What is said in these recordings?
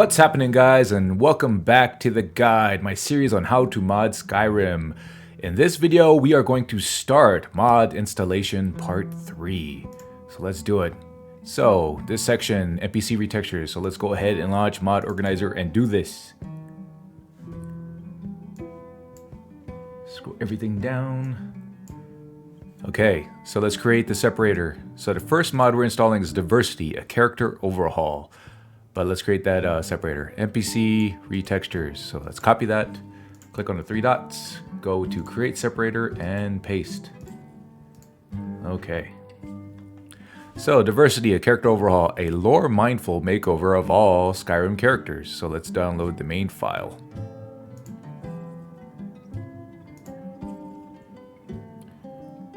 What's happening, guys, and welcome back to the guide, my series on how to mod Skyrim. In this video, we are going to start mod installation part 3. So let's do it. So this section, NPC retextures. So let's go ahead and launch mod organizer and do this. Scroll everything down. Okay, so let's create the separator. So the first mod we're installing is diversity, a character overhaul. But let's create that separator. NPC retextures. So let's copy that. Click on the three dots. Go to create separator and paste. Okay. So diversity, a character overhaul, a lore mindful makeover of all Skyrim characters. So let's download the main file.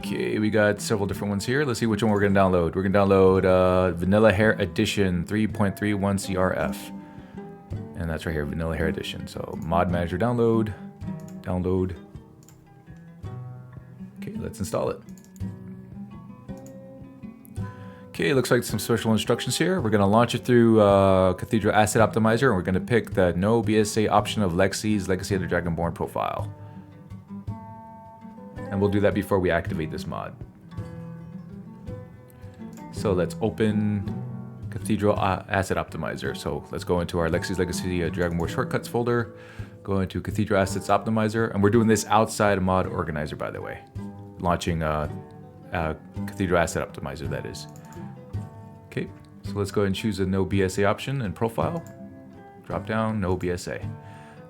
Okay, we got several different ones here. Let's see which one we're going to download. We're going to download Vanilla Hair Edition 3.31 CRF. And that's right here, Vanilla Hair Edition. So Mod Manager download. Download. Okay, let's install it. Okay, looks like some special instructions here. We're going to launch it through Cathedral Asset Optimizer, and we're going to pick the no BSA option of Lexy's Legacy of the Dragonborn profile. And we'll do that before we activate this mod. So let's open Cathedral Asset Optimizer. So let's go into our Lexy's Legacy Dragonborn shortcuts folder, go into Cathedral Assets Optimizer, and we're doing this outside of Mod Organizer, by the way. Launching Cathedral Asset Optimizer, that is. Okay, so let's go ahead and choose a no BSA option in profile. Drop down, no BSA.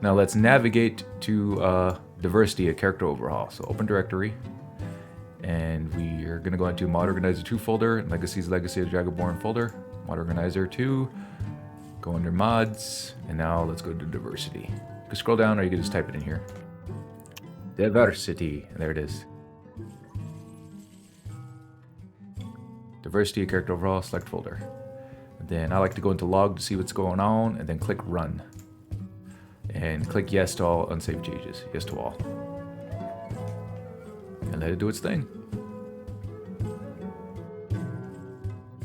Now let's navigate to diversity, a character overhaul. So open directory, and we are going to go into Mod Organizer 2 folder, and Legacy's Legacy of Dragonborn folder. Mod Organizer 2, go under mods, and now let's go to diversity. You can scroll down, or you can just type it in here. Diversity, and there it is. Diversity, a character overhaul, select folder. And then I like to go into log to see what's going on, and then click run. And click yes to all unsaved changes. Yes to all. And let it do its thing.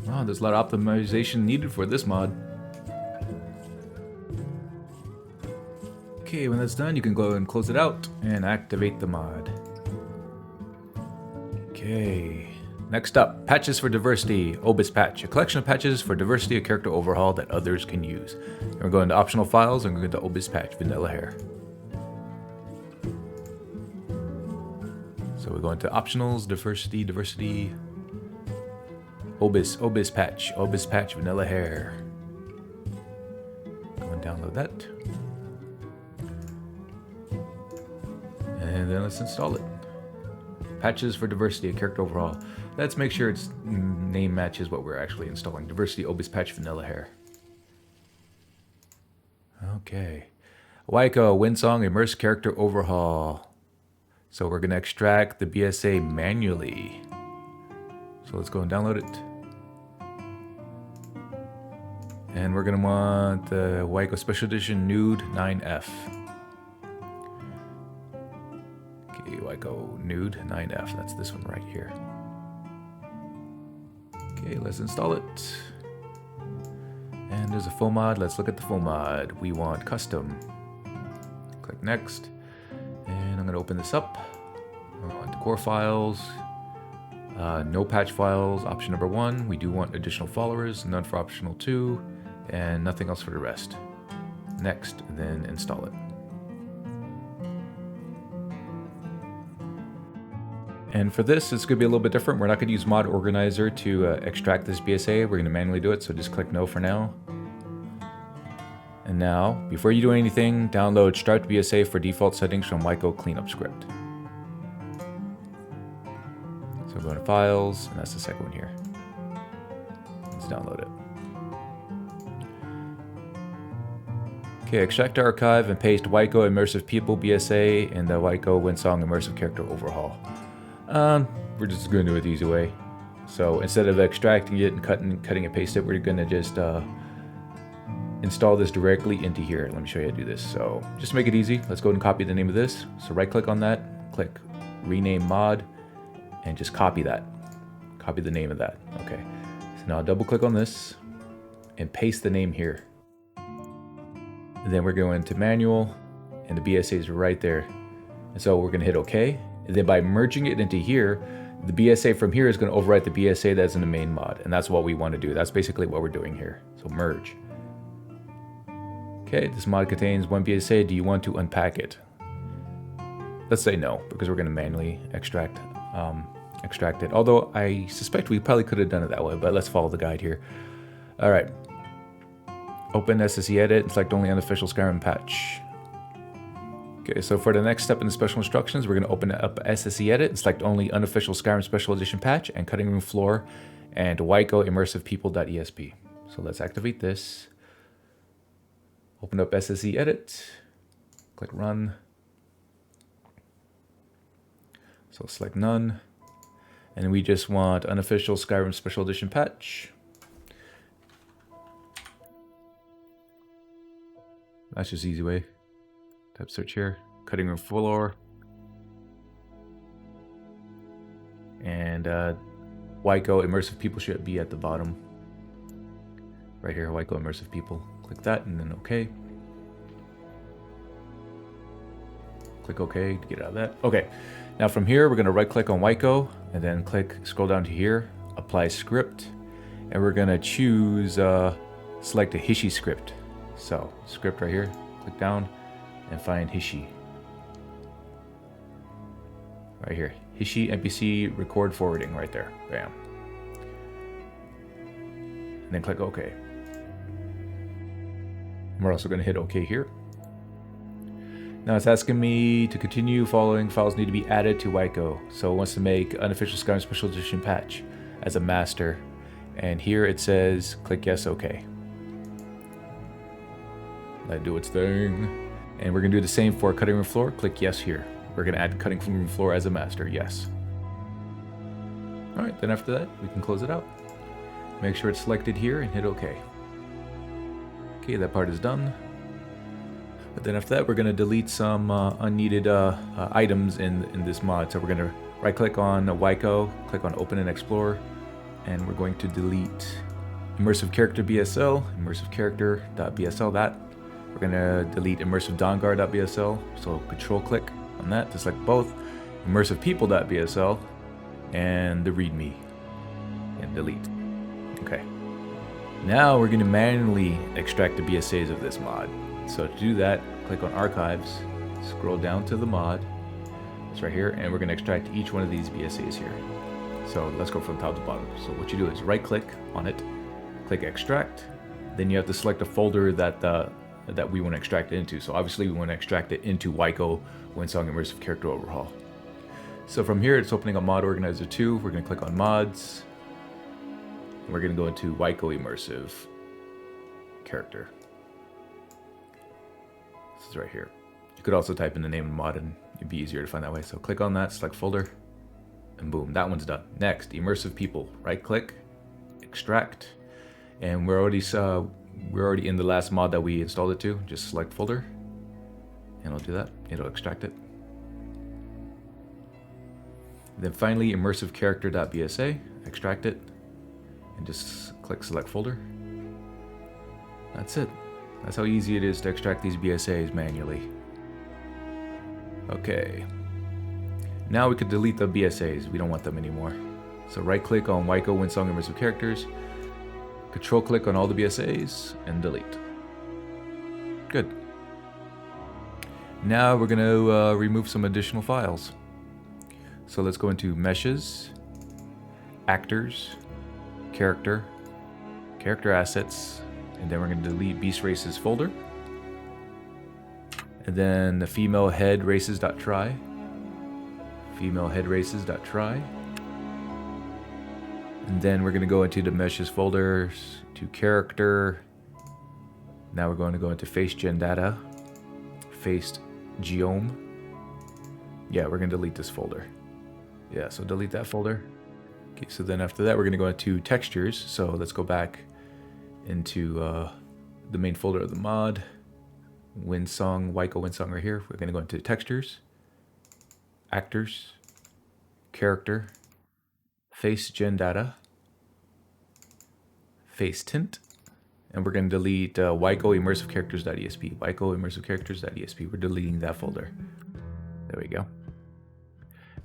Wow, there's a lot of optimization needed for this mod. Okay, when that's done, you can go and close it out and activate the mod. Okay. Next up, patches for diversity, Obis patch, a collection of patches for diversity, a character overhaul that others can use. And we're going to optional files and we're going to Obis patch, vanilla hair. So we're going to optionals, diversity, Obis patch, vanilla hair. Go and download that. And then let's install it. Patches for diversity, a character overhaul. Let's make sure its name matches what we're actually installing. Diversity Obis patch vanilla hair. Okay. Wyco Windsong immerse character overhaul. So we're going to extract the BSA manually. So let's go and download it. And we're going to want the Wyco Special Edition Nude 9F. Okay, Wyco Nude 9F. That's this one right here. Okay, let's install it. And there's a full mod. Let's look at the full mod. We want custom. Click next. And I'm going to open this up. I want the core files. No patch files, option number 1. We do want additional followers, none for optional 2, and nothing else for the rest. Next, and then install it. And for this, it's going to be a little bit different. We're not going to use Mod Organizer to extract this BSA. We're going to manually do it, so just click no for now. And now, before you do anything, download Start BSA for default settings from wyco cleanup script. So we're going to Files, and that's the second one here. Let's download it. Okay, extract archive and paste wyco immersive people BSA in the wyco Windsong immersive character overhaul. We're just going to do it the easy way. So instead of extracting it and cutting and paste it, we're going to just install this directly into here. Let me show you how to do this. So just to make it easy, let's go ahead and copy the name of this. So right click on that, click rename mod, and just copy that. Copy the name of that. Okay. So now double click on this and paste the name here. And then we're going to manual, and the BSA is right there. And so we're going to hit OK. And then by merging it into here, the BSA from here is going to overwrite the BSA that's in the main mod. And that's what we want to do. That's basically what we're doing here. So merge. Okay, this mod contains one BSA. Do you want to unpack it? Let's say no, because we're going to manually extract it. Although I suspect we probably could have done it that way, but let's follow the guide here. All right. Open SSE edit and select only unofficial Skyrim patch. Okay, so for the next step in the special instructions, we're going to open up SSE edit and select only unofficial Skyrim special edition patch and cutting room floor and wyco immersive people.esp. So let's activate this. Open up SSE edit, click run. So select none. And we just want unofficial Skyrim special edition patch. That's just easy way. Type search here, cutting room floor. And wyco immersive people should be at the bottom. Right here, wyco immersive people. Click that and then OK. Click OK to get out of that. Okay, now from here, we're going to right click on wyco and then scroll down to here, apply script. And we're going to choose, select a Hijinx script. So script right here, click down and find Hijinx. Right here, Hijinx NPC record forwarding right there, bam. And then click OK. We're also going to hit OK here. Now it's asking me to continue. Following files need to be added to wyco. So it wants to make unofficial Skyrim special edition patch as a master. And here it says click yes, OK. Let it do its thing. And we're going to do the same for cutting room floor. Click yes here. We're going to add cutting room floor as a master. Yes. All right, then after that, we can close it out. Make sure it's selected here and hit OK. Okay, that part is done. But then after that, we're going to delete some unneeded items in this mod. So we're going to right click on wyco, click on open and explore, and we're going to delete immersive character BSL, immersive character.bsl that. We're going to delete immersive dawnguard.bsl, so control click on that to select both, immersive people.bsl, and the readme, and delete. Okay. Now we're going to manually extract the BSAs of this mod. So to do that, click on archives, scroll down to the mod, it's right here, and we're going to extract each one of these BSAs here. So let's go from top to bottom. So what you do is right click on it, click extract, then you have to select a folder that we want to extract it into. So obviously we want to extract it into wyco Windsong Immersive Character Overhaul. So from here, it's opening up Mod Organizer 2. We're going to click on Mods. And we're going to go into wyco Immersive Character. This is right here. You could also type in the name of the mod and it'd be easier to find that way. So click on that, select folder, and boom, that one's done. Next, Immersive People. Right click, extract, and we're already in the last mod that we installed it to. Just select folder, and it'll do that. It'll extract it. And then finally, immersive character.bsa, extract it, and just click select folder. That's it. That's how easy it is to extract these BSAs manually. Okay. Now we could delete the BSAs. We don't want them anymore. So right click on wyco Windsong Immersive Characters, control click on all the BSAs, and delete. Good. Now we're going to remove some additional files. So let's go into meshes, actors, character assets, and then we're going to delete beast races folder. And then the female head races.try. Female head races.try. And then we're going to go into the meshes folders to character. Now we're going to go into face gen data, face geome. Yeah, we're going to delete this folder. Yeah, so delete that folder. Okay, so then after that, we're going to go into textures. So let's go back into the main folder of the mod. Windsong, wyco Windsong right here. We're going to go into textures, actors, character, face gen data, face tint, And we're going to delete wyco immersive characters.esp. wyco immersive characters.esp. We're deleting that folder. There we go.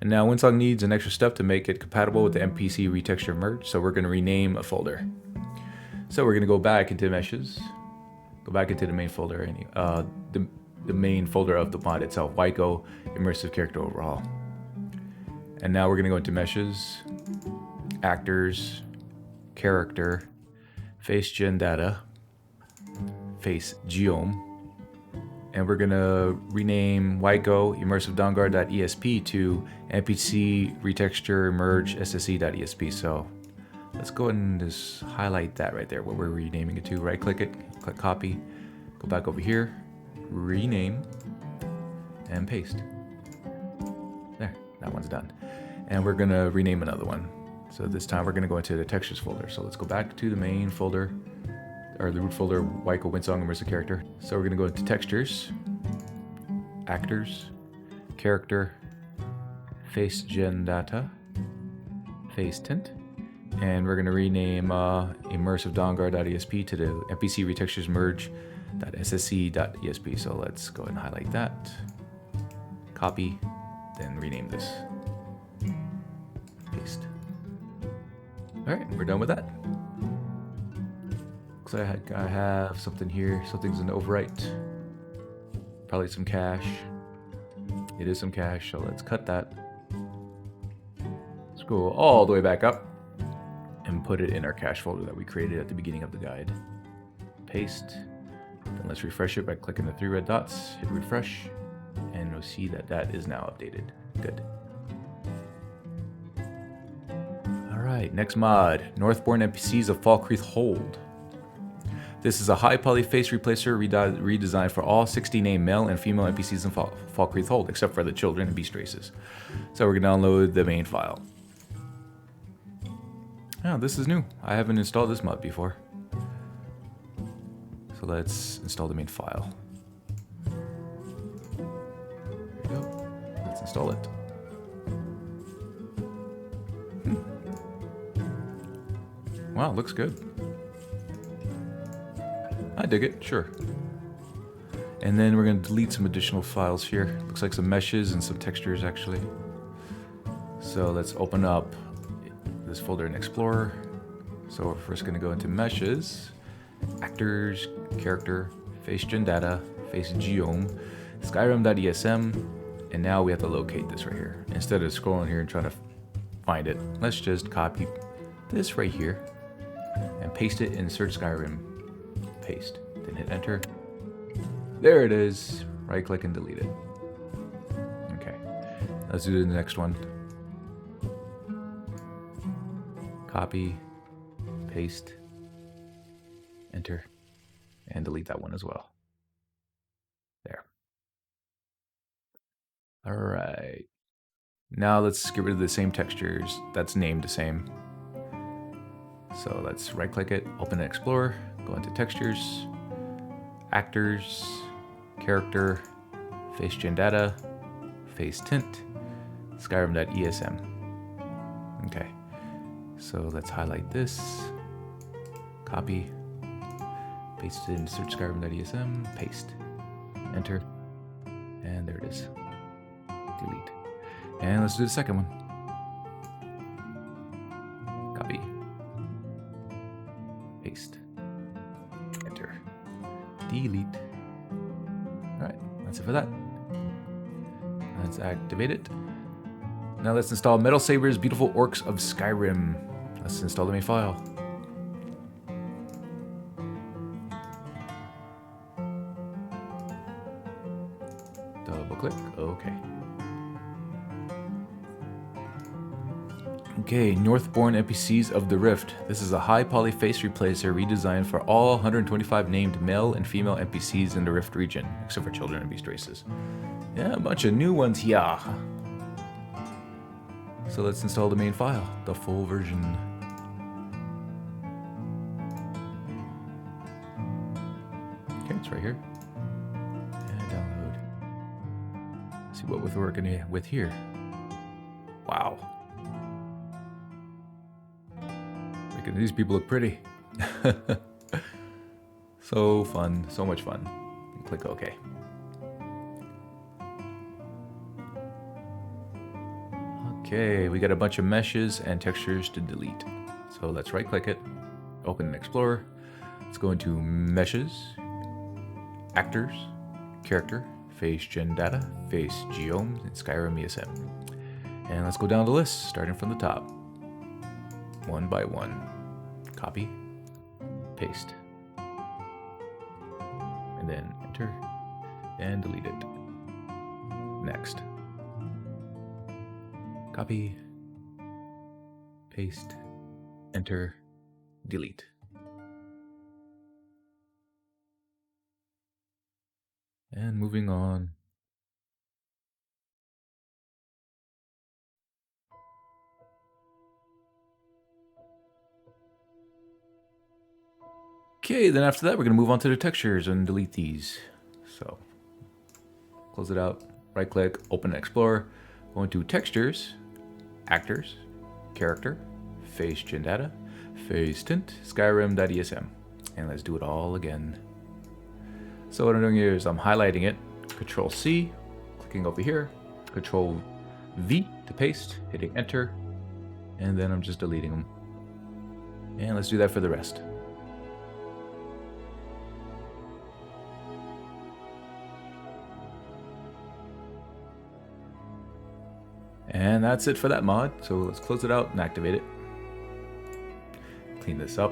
And now Winsong needs an extra step to make it compatible with the NPC retexture merge. So we're going to rename a folder. So we're going to go back into meshes. Go back into the main folder. The main folder of the mod itself. wyco immersive character overhaul. And now we're going to go into meshes. Actors. Character. Face gen data, face geom, and we're gonna rename wyco immersive dongar.esp to npc retexture merge sse.esp. So let's go ahead and just highlight that right there, what we're renaming it to. Right click it, click copy, go back over here, rename, and paste. There, that one's done. And we're gonna rename another one. So this time we're going to go into the textures folder. So let's go back to the main folder, or the root folder, wyco Winsong immersive character. So we're going to go into textures, actors, character, face gen data, face tint, and we're going to rename immersive dongar.esp to the npc retextures merge.sse.esp. So let's go ahead and highlight that, copy, then rename this, paste. All right, we're done with that. Looks like I have something here. Something's an overwrite. Probably some cache. It is some cache, so let's cut that. Let's go all the way back up and put it in our cache folder that we created at the beginning of the guide. Paste. Then let's refresh it by clicking the 3 red dots. Hit refresh, and you'll see that that is now updated. Good. Alright, next mod, Northbourne NPCs of Falkreath Hold. This is a high poly face replacer redesigned for all 60 named male and female NPCs in Falkreath Hold, except for the children and beast races. So we're going to download the main file. Oh, this is new. I haven't installed this mod before. So let's install the main file. There we go. Let's install it. Wow, looks good. I dig it, sure. And then we're going to delete some additional files here. Looks like some meshes and some textures, actually. So let's open up this folder in Explorer. So we're first going to go into meshes, actors, character, face gen data, face geom, Skyrim.esm, and now we have to locate this right here. Instead of scrolling here and trying to find it, let's just copy this right here and paste it in search Skyrim. Paste. Then hit enter. There it is. Right click and delete it. Okay. Let's do the next one. Copy. Paste. Enter. And delete that one as well. There. Alright. Now let's get rid of the same textures that's named the same. So let's right click it, open an Explorer, go into textures, actors, character, face gen data, face tint, Skyrim.esm. Okay, so let's highlight this, copy, paste it in search Skyrim.esm, paste, enter, and there it is. Delete. And let's do the second one. Copy. Paste. Enter. Delete. Alright, that's it for that. Let's activate it. Now let's install Metal Saber's Beautiful Orcs of Skyrim. Let's install the main file. Double click. Okay. Okay, Northbourne NPCs of the Rift. This is a high poly face replacer redesigned for all 125 named male and female NPCs in the Rift region, except for children and beast races. Yeah, a bunch of new ones here. So let's install the main file, the full version. Okay, it's right here. And download. Let's see what we're working with here. Wow. Making these people look pretty. So fun, so much fun. Click OK. Okay, we got a bunch of meshes and textures to delete. So let's right click it, open and explore. Let's go into meshes, actors, character, face gen data, face geom, and Skyrim ESM. And let's go down the list, starting from the top. One by one. Copy, paste, and then enter, and delete it. Next. Copy, paste, enter, delete. And moving on. Okay, then after that, we're going to move on to the textures and delete these. So, close it out, right click, open and explore, go into textures, actors, character, face gen data, face tint, Skyrim.esm. And let's do it all again. So what I'm doing here is I'm highlighting it, Control C, clicking over here, Control V to paste, hitting enter, and then I'm just deleting them. And let's do that for the rest. And that's it for that mod. So let's close it out and activate it. Clean this up.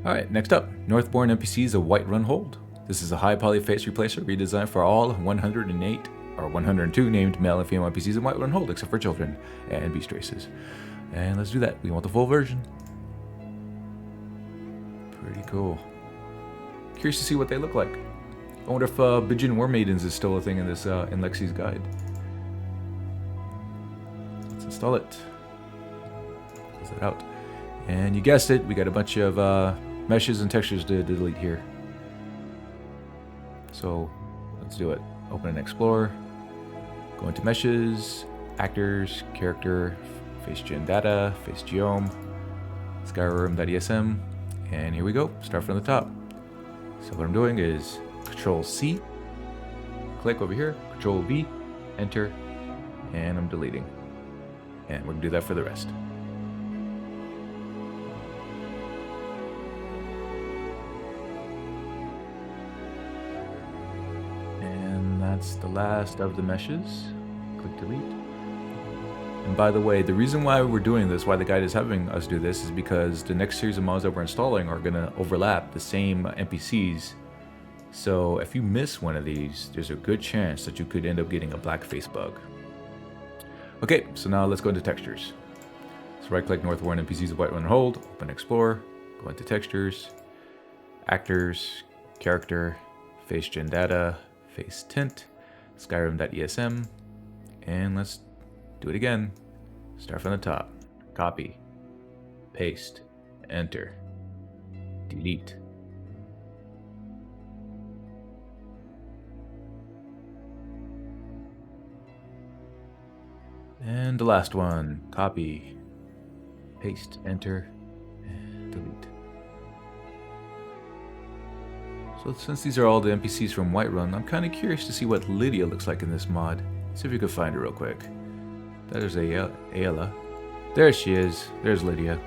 All right, next up, Northborn NPCs of Whiterun Hold. This is a high poly face replacer redesigned for all 108 or 102 named male and female NPCs in Whiterun Hold, except for children and beast races. And let's do that. We want the full version. Pretty cool. Curious to see what they look like. I wonder if Bijin War Maidens is still a thing in this in Lexy's guide. Let's install it. Close it out. And you guessed it, we got a bunch of meshes and textures to delete here. So let's do it. Open and explore. Go into meshes, actors, character, face gen data, face geom, Skyrim.esm, and here we go. Start from the top. So what I'm doing is Control C, click over here, Control V, enter, and I'm deleting. And we're gonna do that for the rest. That's the last of the meshes. Click delete. And by the way, the reason why we're doing this, why the guide is having us do this, is because the next series of mods that we're installing are going to overlap the same NPCs. So if you miss one of these, there's a good chance that you could end up getting a blackface bug. Okay, so now let's go into textures. So right click Northborn NPCs of Whiterun Hold, open explore, go into textures, actors, character, face gen data, face tint, Skyrim.esm, and let's do it again. Start from the top. Copy, paste, enter, delete. And the last one. Copy, paste, enter, and delete. So since these are all the NPCs from Whiterun, I'm kind of curious to see what Lydia looks like in this mod. See if you can find her real quick. There's Ayla. There she is. There's Lydia.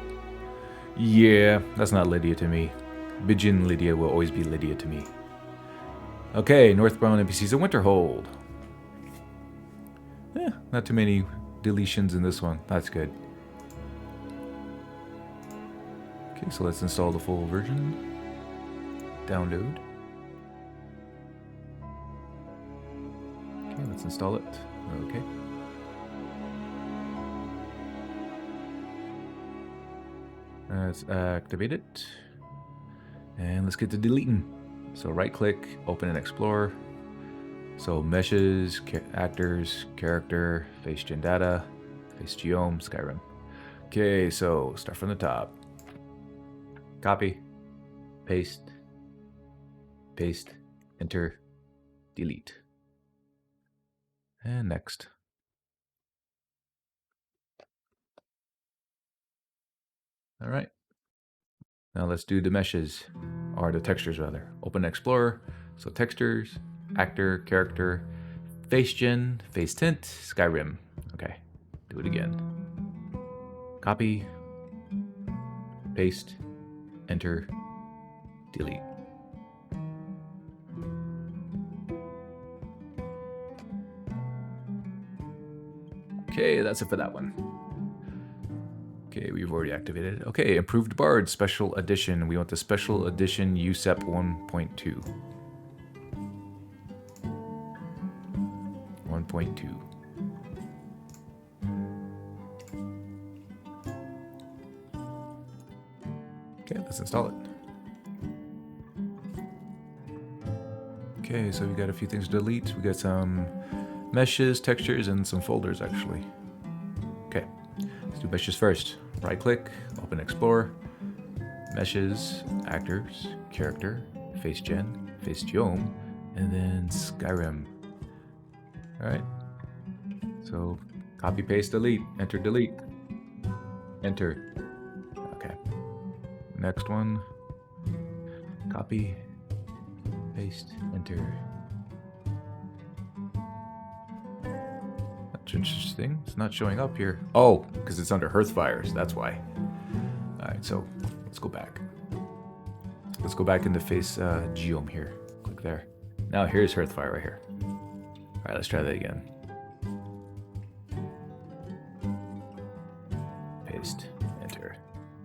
Yeah, that's not Lydia to me. Bijin Lydia will always be Lydia to me. Okay, Northbound NPCs of Winterhold. Not too many deletions in this one. That's good. Okay, so let's install the full version. Download. Okay, let's install it. Okay. Let's activate it. And let's get to deleting. So right click, open and explore. So meshes, actors, character, face gen data, face geom, Skyrim. Okay, so start from the top. Copy, paste, enter, delete. And next. All right. Now let's do the meshes, or the textures rather. Open Explorer, so textures, actor, character, face gen, face tint, Skyrim. Okay, do it again. Copy, paste, enter, delete. Okay, that's it for that one. Okay, we've already activated it. Okay, improved Bard special edition. We want the special edition USEP 1.2. 1.2. Okay, let's install it. Okay, so we got a few things to delete. We got some meshes, textures, and some folders actually. Okay, let's do meshes first. Right click, open Explorer, meshes, actors, character, face gen, face geom, and then Skyrim. Alright, so copy, paste, delete, enter, delete, enter. Okay, next one, copy, paste, enter. That's interesting, it's not showing up here. Oh, because it's under Hearthfires, that's why. Alright, so let's go back. Let's go back into face geom here. Click there. Now here's Hearthfire right here. Alright, let's try that again. Paste, enter.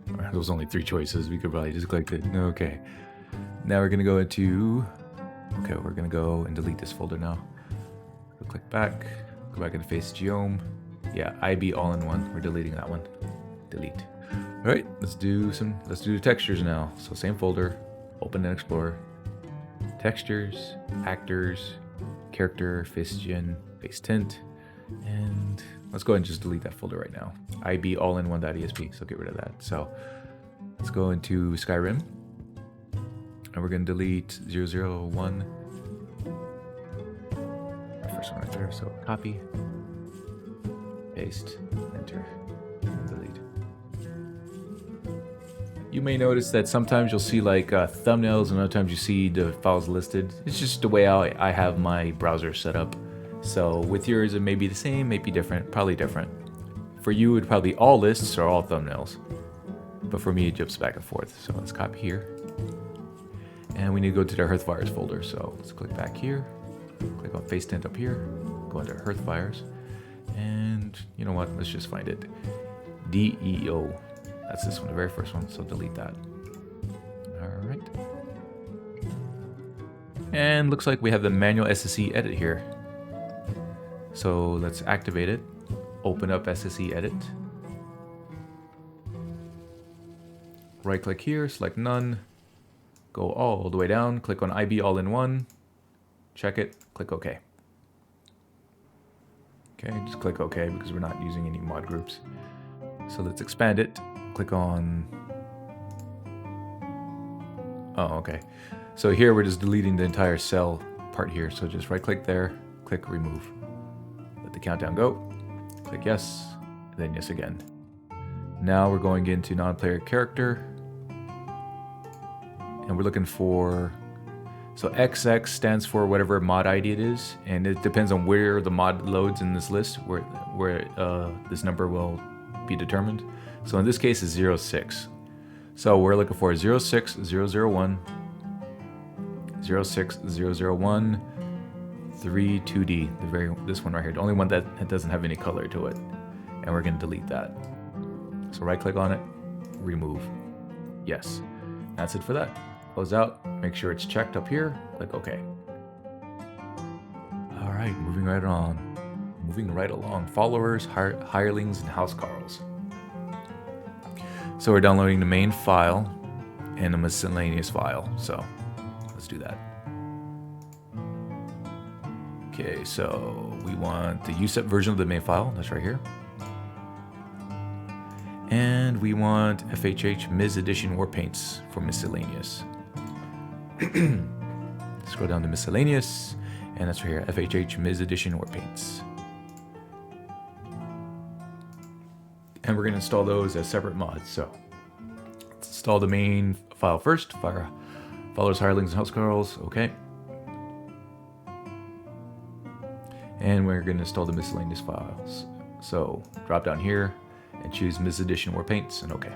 Right, there was only 3 choices. We could probably just click it. Okay. Now we're gonna go into. Okay, we're gonna go and delete this folder now. We'll click back. Go back into face geom. Yeah, IB all-in-one. We're deleting that one. Delete. All right, let's do the textures now. So same folder. Open and Explorer. Textures, actors, character, face gen, face tint, and let's go ahead and just delete that folder right now. IB all-in-one.esp, so get rid of that. So let's go into Skyrim, and we're gonna delete 001. The first one right there. So copy, paste, enter, delete. You may notice that sometimes you'll see like thumbnails and other times you see the files listed. It's just the way I have my browser set up. So with yours it may be the same, may be different, probably different. For you it'd probably be all lists or all thumbnails. But for me it jumps back and forth. So let's copy here. And we need to go to the Hearthfires folder. So let's click back here. Click on face tint up here. Go into Hearthfires. And you know what, let's just find it. DEO. That's this one, the very first one, so delete that. All right. And looks like we have the manual SSE edit here. So let's activate it. Open up SSE edit. Right click here, select none. Go all the way down, click on IB all-in-one. Check it, click OK. Okay, just click OK because we're not using any mod groups. So let's expand it. Click on. Oh, okay. So here we're just deleting the entire cell part here. So just right click there, click remove. Let the countdown go. Click yes, and then yes again. Now we're going into non-player character. And we're looking for. So XX stands for whatever mod ID it is. And it depends on where the mod loads in this list, where this number will be determined. So in this case it's 06. So we're looking for 06001, 06001, 32D, this one right here, the only one that doesn't have any color to it. And we're gonna delete that. So right click on it, remove, yes. That's it for that. Close out, make sure it's checked up here, click OK. All right, moving right along. Followers, hirelings, and housecarls. So we're downloading the main file and a miscellaneous file. So let's do that. Okay, so we want the USEP version of the main file. That's right here. And we want FHH Ms. Edition War Paints for miscellaneous. Scroll down to miscellaneous, and that's right here, FHH Ms. Edition War Paints. And we're going to install those as separate mods. So let's install the main file first. Followers, hirelings, and housecarls. Okay. And we're going to install the miscellaneous files. So drop down here and choose Misaddition War Paints and OK.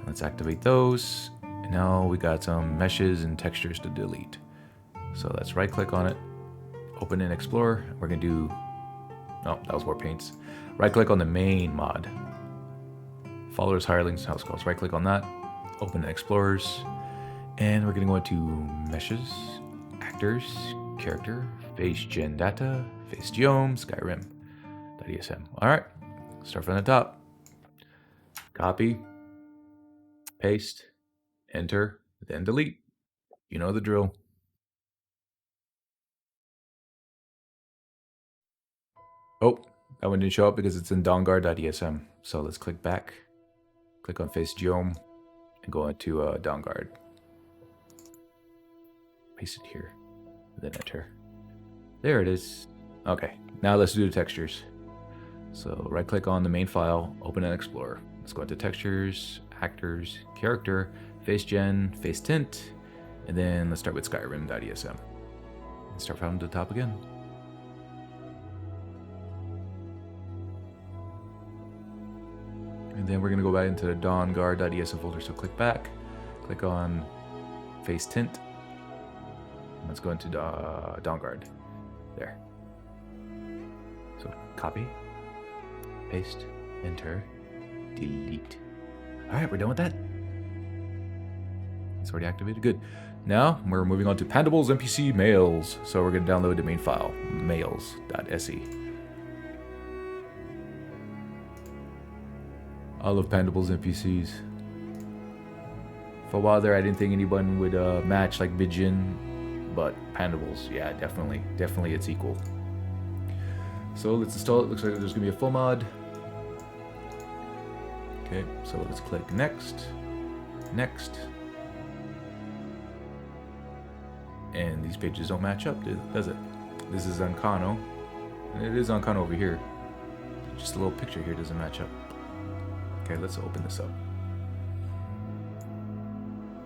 Let's activate those. And now we got some meshes and textures to delete. So let's right click on it, open and explore. We're going to do, no, that was War Paints. Right click on the main mod. Followers, hirelings, housecarls. Right click on that, open and explorers. And we're going to go into meshes, actors, character, face gen data, face geom, Skyrim, .esm. All right, start from the top. Copy, paste, enter, then delete. You know the drill. Oh, that one didn't show up because it's in Dawnguard.esm. So let's click back, click on face geom, and go into Dawnguard. Paste it here, then enter. There it is. Okay, now let's do the textures. So right click on the main file, open and explore. Let's go into textures, actors, character, face gen, face tint, and then let's start with Skyrim.esm. And start from the top again. And then we're gonna go back into the Dawnguard.esm folder. So click back, click on face tint. Let's go into Dawnguard. There. So copy, paste, enter, delete. All right, we're done with that. It's already activated. Good. Now we're moving on to Pandables NPC Mails. So we're going to download the main file, mails.se. I love Pandables NPCs. For a while there, I didn't think anyone would match like Bijin, but Pandables, yeah, definitely its equal. So let's install it. Looks like there's gonna be a full mod. Okay, so let's click next, next. And these pages don't match up, does it? This is Unkano, and it is Unkano over here. Just a little picture here doesn't match up. Okay, let's open this up.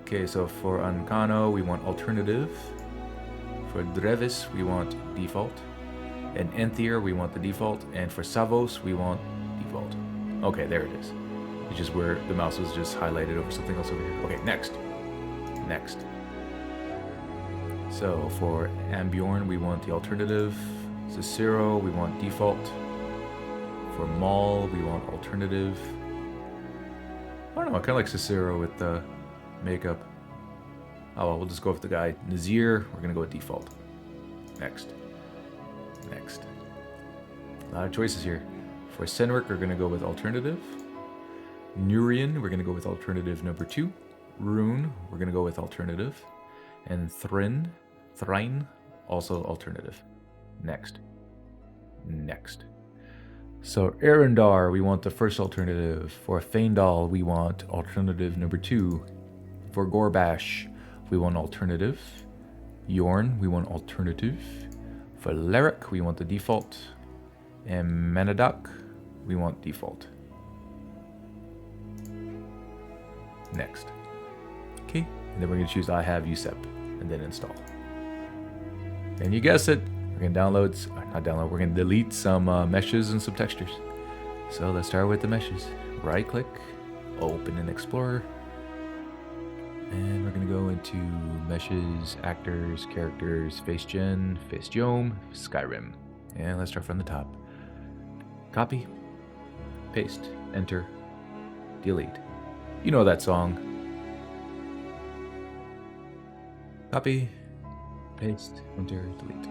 Okay, so for Unkano, we want alternative. For Drevis, we want default. And Enthier, we want the default. And for Savos, we want default. Okay, there it is. It's just where the mouse was just highlighted over something else over here. Okay, next. Next. So for Ambjorn, we want the alternative. Cicero, we want default. For Maul, we want alternative. I don't know, I kind of like Cicero with the makeup. Oh, well, we'll just go with the guy. Nazir, we're going to go with default. Next. Next. A lot of choices here. For Senric, we're going to go with alternative. Nurian, we're going to go with alternative number 2. Rune, we're going to go with alternative. And Thrin, also alternative. Next. Next. So Arendar, we want the first alternative. For Feindal, we want alternative number 2. For Gorbash, we want alternative. Yorn, we want alternative. For Leric, we want the default. And Manadak, we want default. Next. Okay, and then we're going to choose I have USEP and then install. And you guessed it, we're going to we're going to delete some meshes and some textures. So let's start with the meshes. Right click, open in Explorer. And we're going to go into meshes, actors, characters, face gen, face geom, Skyrim. And let's start from the top. Copy, paste, enter, delete. You know that song. Copy, paste, enter, delete.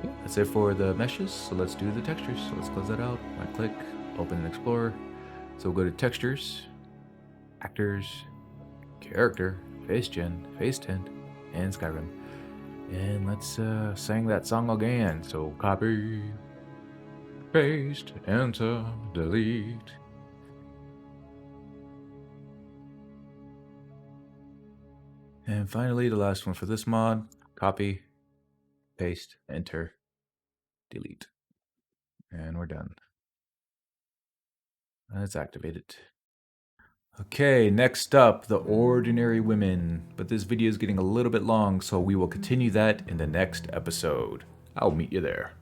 Yeah, that's it for the meshes. So let's do the textures. So let's close that out. Right click, open in Explorer. So we'll go to textures, actors, character, face gen, face tint, and Skyrim. And let's sing that song again. So copy, paste, enter, delete. And finally, the last one for this mod, copy, paste, enter, delete. And we're done. Let's activate it. Okay, next up, the ordinary women. But this video is getting a little bit long, so we will continue that in the next episode. I'll meet you there.